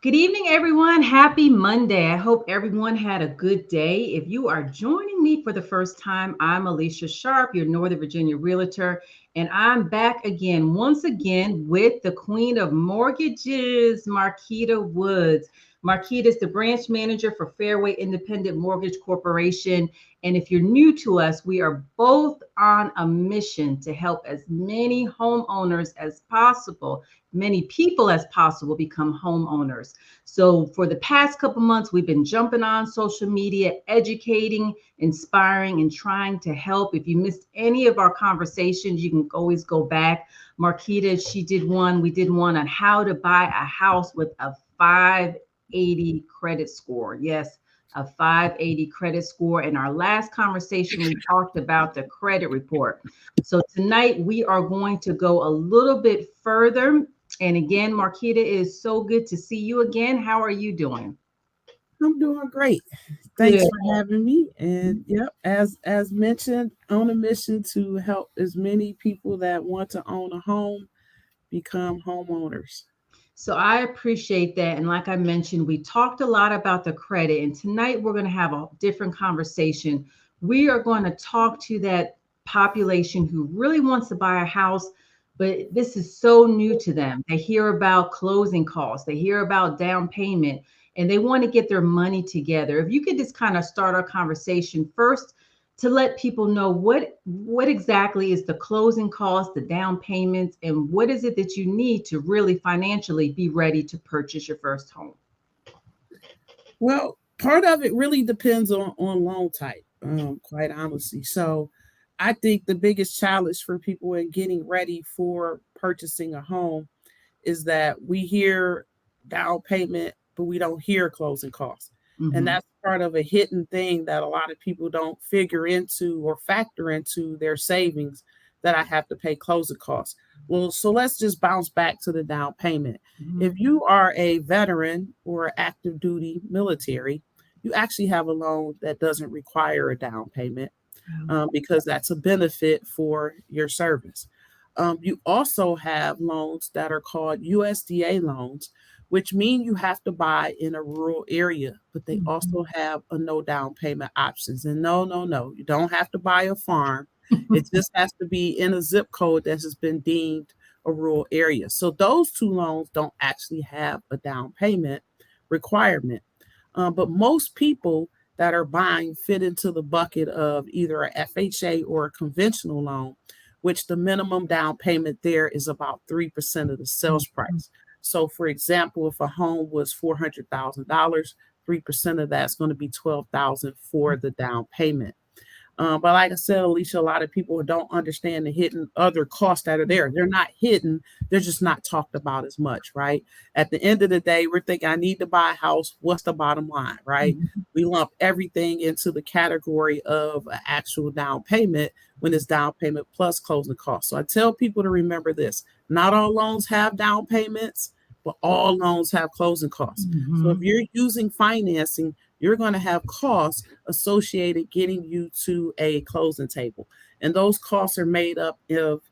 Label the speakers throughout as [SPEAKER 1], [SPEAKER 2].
[SPEAKER 1] Good evening, everyone. Happy Monday. I hope everyone had a good day. If you are joining me for the first time, I'm Alicia Sharp, your Northern Virginia realtor, and I'm back again, once again, with the Queen of Mortgages, Markita Woods. Markita is the branch manager for Fairway Independent Mortgage Corporation. And if you're new to us, we are both on a mission to help as many homeowners as possible, many people as possible become homeowners. So for the past couple months, we've been jumping on social media, educating, inspiring, and trying to help. If you missed any of our conversations, you can always go back. Marquita, we did one on how to buy a house with a 580 credit score. Yes, a 580 credit score. In our last conversation, we talked about the credit report. So tonight we are going to go a little bit further. And again, Marquita, it is so good to see you again. How are you doing?
[SPEAKER 2] I'm doing great. Thanks
[SPEAKER 1] Good.
[SPEAKER 2] for having me. And yep, as mentioned, on a mission to help as many people that want to own a home become homeowners.
[SPEAKER 1] So I appreciate that. And like I mentioned, we talked a lot about the credit. And tonight we're going to have a different conversation. We are going to talk to that population who really wants to buy a house, but this is so new to them. They hear about closing costs, they hear about down payment, and they want to get their money together. If you could just kind of start our conversation first to let people know what exactly is the closing cost, the down payments, and what is it that you need to really financially be ready to purchase your first home.
[SPEAKER 2] Well, part of it really depends on loan type, quite honestly. So I think the biggest challenge for people in getting ready for purchasing a home is that we hear down payment, but we don't hear closing costs. And
[SPEAKER 1] Hmm.
[SPEAKER 2] that's part of a hidden thing that a lot of people don't figure into or factor into their savings, that I have to pay closing costs. Well, so let's just bounce back to the down payment.
[SPEAKER 1] Hmm.
[SPEAKER 2] If you are a veteran or active duty military, you actually have a loan that doesn't require a down payment, because that's a benefit for your service. You also have loans that are called USDA loans, which mean you have to buy in a rural area, but they also have a no down payment options. And no, no, no, you don't have to buy a farm. It just has to be in a zip code that has been deemed a rural area. So those two loans don't actually have a down payment requirement. But most people that are buying fit into the bucket of either a FHA or a conventional loan, which the minimum down payment there is about 3% of the sales price. So, for example, if a home was $400,000, 3% of that's going to be $12,000 for the down payment. But like I said, Alicia, a lot of people don't understand the hidden other costs that are there. They're not hidden, they're just not talked about as much, right? At the end of the day, we're thinking, I need to buy a house. What's the bottom line, right? We lump everything into the category of an actual down payment when it's down payment plus closing costs. So I tell people to remember this: not all loans have down payments, but all loans have closing costs. So if
[SPEAKER 1] Hmm.
[SPEAKER 2] you're using financing, you're going to have costs associated getting you to a closing table. And those costs are made up of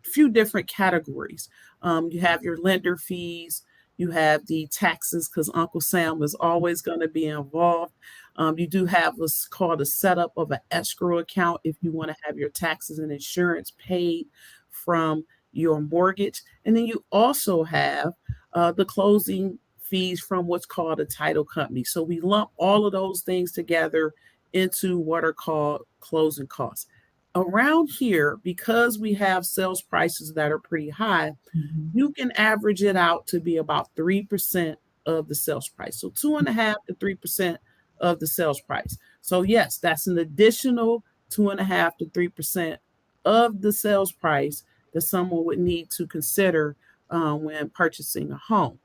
[SPEAKER 2] few different categories. You have your lender fees, you have the taxes, because Uncle Sam is always going to be involved. You do have what's called a setup of an escrow account if you want to have your taxes and insurance paid from your mortgage. And then you also have the closing fees from what's called a title company. So we lump all of those things together into what are called closing costs. Around here, because we have sales prices that are pretty high,
[SPEAKER 1] Hmm.
[SPEAKER 2] you can average it out to be about 3% of the sales price. So 2.5 to 3% of the sales price. So yes, that's an additional 2.5 to 3% of the sales price that someone would need to consider when purchasing a home.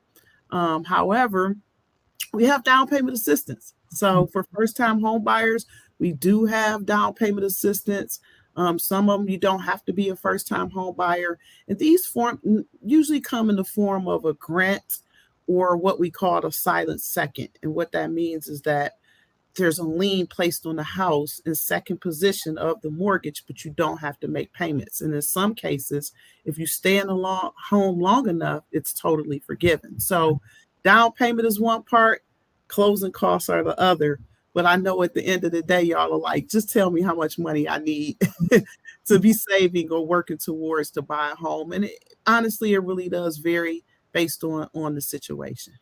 [SPEAKER 2] However, we have down payment assistance. So for first time home buyers, we do have down payment assistance. Some of them you don't have to be a first time home buyer. And these usually come in the form of a grant or what we call a silent second. And what that means is that there's a lien placed on the house in second position of the mortgage, but you don't have to make payments. And in some cases, if you stay in a home long enough, it's totally forgiven. So down payment is one part, closing costs are the other. But I know at the end of the day, y'all are like, just tell me how much money I need to be saving or working towards to buy a home. And honestly, it really does vary based on the situation.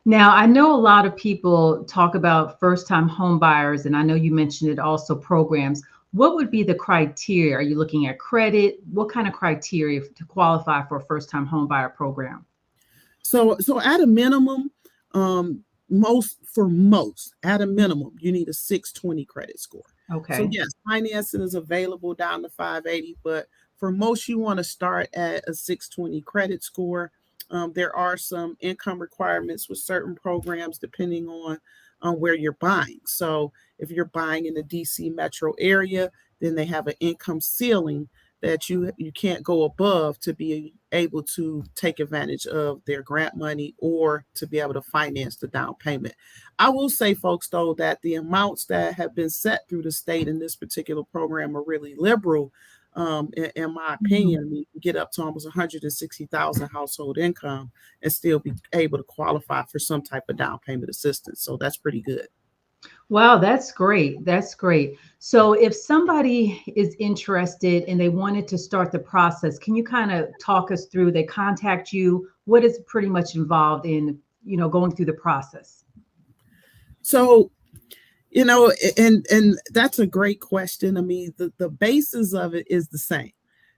[SPEAKER 1] Now, I know a lot of people talk about first time home buyers, and I know you mentioned it also programs. What would be the criteria? Are you looking at credit? What kind of criteria to qualify for a first time home buyer program?
[SPEAKER 2] So at a minimum, most at a minimum, you need a 620 credit score. So
[SPEAKER 1] Okay.
[SPEAKER 2] yes, financing is available down to 580, but for most, you want to start at a 620 credit score. There are some income requirements with certain programs depending on where you're buying. So if you're buying in the DC metro area, then they have an income ceiling that you can't go above to be able to take advantage of their grant money or to be able to finance the down payment. I will say, folks, though, that the amounts that have been set through the state in this particular program are really liberal. In my
[SPEAKER 1] Mhm.
[SPEAKER 2] opinion, you can get up to almost 160,000 household income and still be able to qualify for some type of down payment assistance. So that's pretty good.
[SPEAKER 1] Wow, that's great. That's great. So, if somebody is interested and they wanted to start the process, can you kind of talk us through? They contact you. What is pretty much involved in going through the process?
[SPEAKER 2] So and that's a great question. I mean, the basis of it is the same.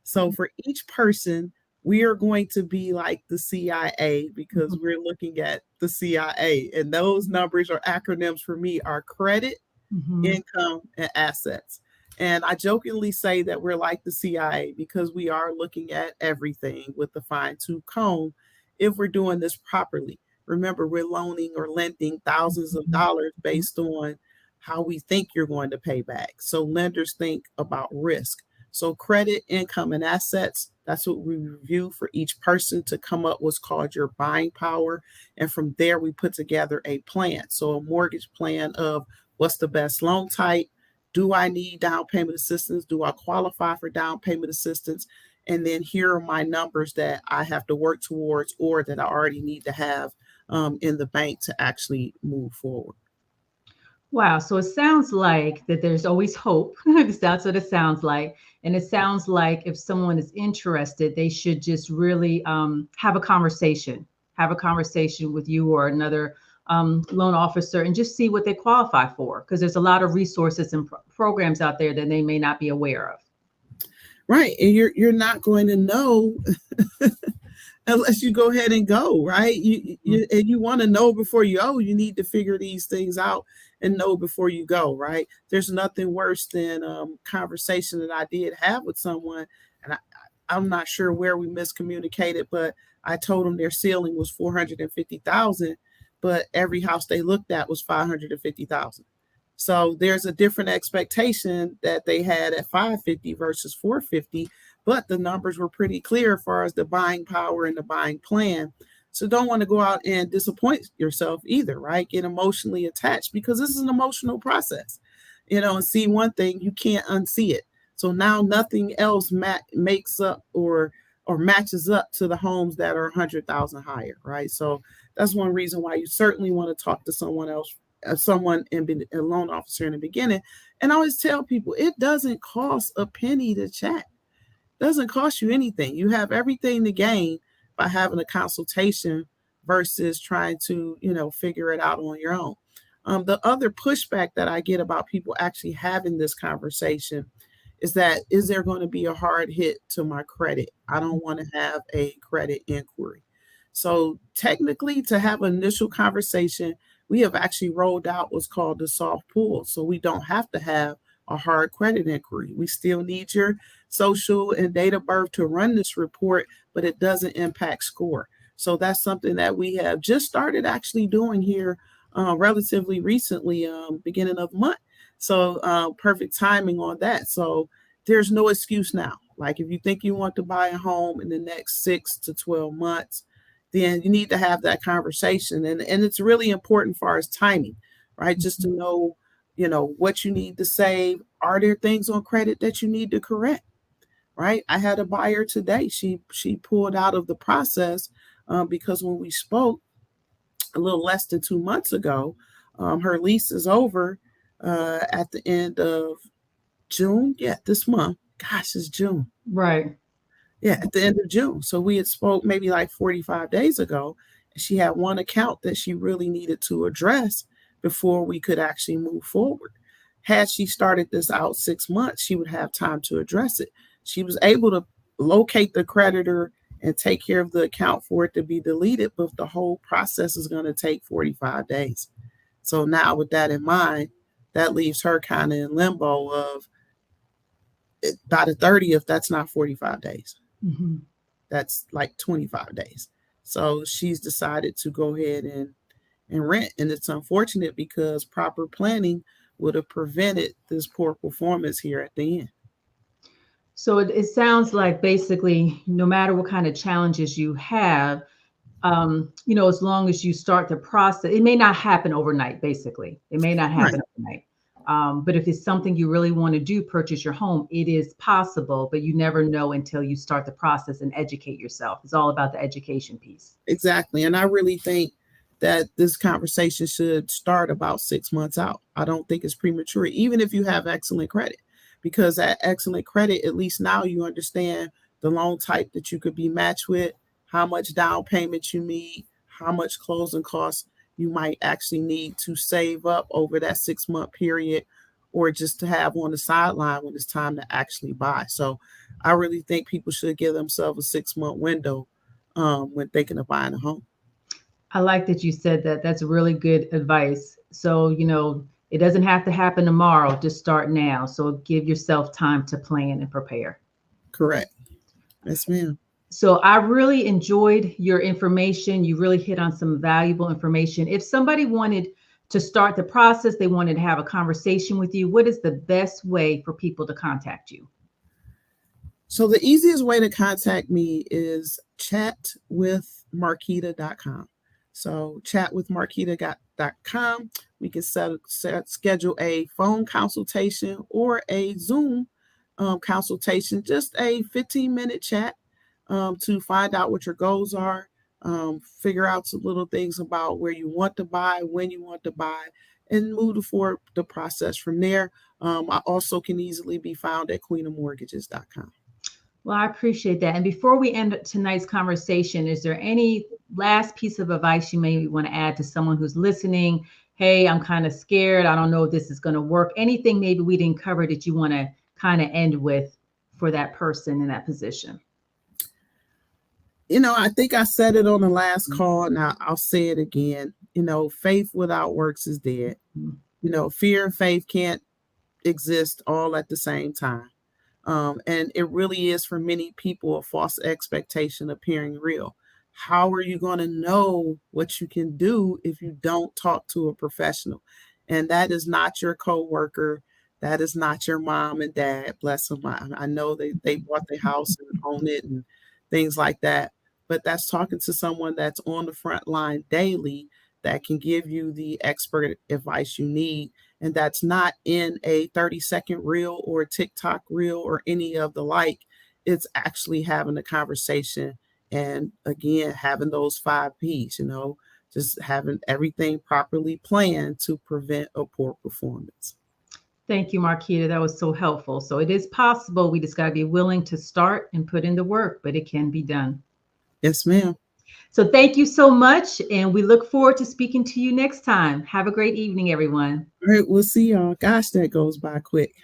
[SPEAKER 2] So for each person, we are going to be like the CIA because we're looking at the CIA, and those numbers or acronyms for me are credit,
[SPEAKER 1] Hmm.
[SPEAKER 2] income, and assets. And I jokingly say that we're like the CIA because we are looking at everything with the fine tooth comb if we're doing this properly. Remember, we're loaning or lending thousands of dollars based on how we think you're going to pay back. So lenders think about risk. So credit, income, and assets, that's what we review for each person to come up what's called your buying power. And from there, we put together a plan. So a mortgage plan of what's the best loan type? Do I need down payment assistance? Do I qualify for down payment assistance? And then here are my numbers that I have to work towards or that I already need to have in the bank to actually move forward.
[SPEAKER 1] Wow. So it sounds like that there's always hope. That's what it sounds like. And it sounds like if someone is interested, they should just really have a conversation with you or another loan officer and just see what they qualify for. Because there's a lot of resources and programs out there that they may not be aware of.
[SPEAKER 2] Right. And you're not going to know unless you go ahead and go, right? And you want to know before you go, you need to figure these things out and know before you go, right? There's nothing worse than conversation that I did have with someone, and I'm not sure where we miscommunicated, but I told them their ceiling was 450,000, but every house they looked at was 550,000. So there's a different expectation that they had at 550 versus 450, but the numbers were pretty clear as far as the buying power and the buying plan. So don't want to go out and disappoint yourself either, right? Get emotionally attached because this is an emotional process, and see one thing, you can't unsee it. So now nothing else makes up or matches up to the homes that are 100,000 higher, right? So that's one reason why you certainly want to talk to someone else, someone and be a loan officer in the beginning. And I always tell people it doesn't cost a penny to chat. Doesn't cost you anything. You have everything to gain by having a consultation versus trying to, figure it out on your own. The other pushback that I get about people actually having this conversation is that is there going to be a hard hit to my credit? I don't want to have a credit inquiry. So technically, to have an initial conversation, we have actually rolled out what's called the soft pull. So we don't have to have a hard credit inquiry. We still need your social and date of birth to run this report, but it doesn't impact score. So that's something that we have just started actually doing here relatively recently, beginning of month. So perfect timing on that. So there's no excuse now. Like if you think you want to buy a home in the next 6 to 12 months, then you need to have that conversation. And it's really important for us timing. right? Just to
[SPEAKER 1] Mhm.
[SPEAKER 2] know, what you need to save. Are there things on credit that you need to correct? Right? I had a buyer today. She pulled out of the process because when we spoke a little less than 2 months ago, her lease is over at the end of June. Yeah, this month. Gosh, it's June.
[SPEAKER 1] Right.
[SPEAKER 2] Yeah, at the end of June. So we had spoke maybe like 45 days ago. And she had one account that she really needed to address before we could actually move forward. Had she started this out 6 months, she would have time to address it. She was able to locate the creditor and take care of the account for it to be deleted, but the whole process is going to take 45 days. So now, with that in mind, that leaves her kind of in limbo of by the 30th, that's not 45 days.
[SPEAKER 1] Mhm.
[SPEAKER 2] That's like 25 days. So she's decided to go ahead and rent. And it's unfortunate because proper planning would have prevented this poor performance here at the end.
[SPEAKER 1] So it sounds like basically, no matter what kind of challenges you have, as long as you start the process, it may not happen overnight, basically. It may not
[SPEAKER 2] Right.
[SPEAKER 1] happen overnight. But if it's something you really want to do, purchase your home, it is possible, but you never know until you start the process and educate yourself. It's all about the education piece.
[SPEAKER 2] Exactly. And I really think that this conversation should start about 6 months out. I don't think it's premature, even if you have excellent credit, because that excellent credit, at least now you understand the loan type that you could be matched with, how much down payment you need, how much closing costs you might actually need to save up over that 6 month period, or just to have on the sideline when it's time to actually buy. So I really think people should give themselves a 6 month window when thinking of buying a home.
[SPEAKER 1] I like that you said that. That's really good advice. So, it doesn't have to happen tomorrow. Just start now. So give yourself time to plan and prepare.
[SPEAKER 2] Correct. Yes, ma'am.
[SPEAKER 1] So I really enjoyed your information. You really hit on some valuable information. If somebody wanted to start the process, they wanted to have a conversation with you, what is the best way for people to contact you?
[SPEAKER 2] So the easiest way to contact me is chatwithmarkita.com. So chatwithmarkita.com. We can schedule a phone consultation or a Zoom consultation, just a 15-minute chat to find out what your goals are, figure out some little things about where you want to buy, when you want to buy, and move forward the process from there. I also can easily be found at queenofmortgages.com.
[SPEAKER 1] Well, I appreciate that. And before we end tonight's conversation, is there any last piece of advice you may want to add to someone who's listening? Hey, I'm kind of scared. I don't know if this is going to work. Anything maybe we didn't cover that you want to kind of end with for that person in that position?
[SPEAKER 2] I think I said it on the last call. Now I'll say it again. Faith without works is dead.
[SPEAKER 1] Mhm.
[SPEAKER 2] Fear and faith can't exist all at the same time. And it really is for many people a false expectation appearing real. How are you going to know what you can do if you don't talk to a professional? And that is not your coworker. That is not your mom and dad. Bless them. I know they bought their house and own it and things like that. But that's talking to someone that's on the front line daily that can give you the expert advice you need, and that's not in a 30-second reel or a TikTok reel or any of the like. It's actually having a conversation and again having those 5 P's, just having everything properly planned to prevent a poor performance.
[SPEAKER 1] Thank you, Marquita. That was so helpful. So it is possible. We just got to be willing to start and put in the work, but it can be done.
[SPEAKER 2] Yes, ma'am.
[SPEAKER 1] So thank you so much. And we look forward to speaking to you next time. Have a great evening, everyone.
[SPEAKER 2] All right, we'll see y'all. Gosh, that goes by quick.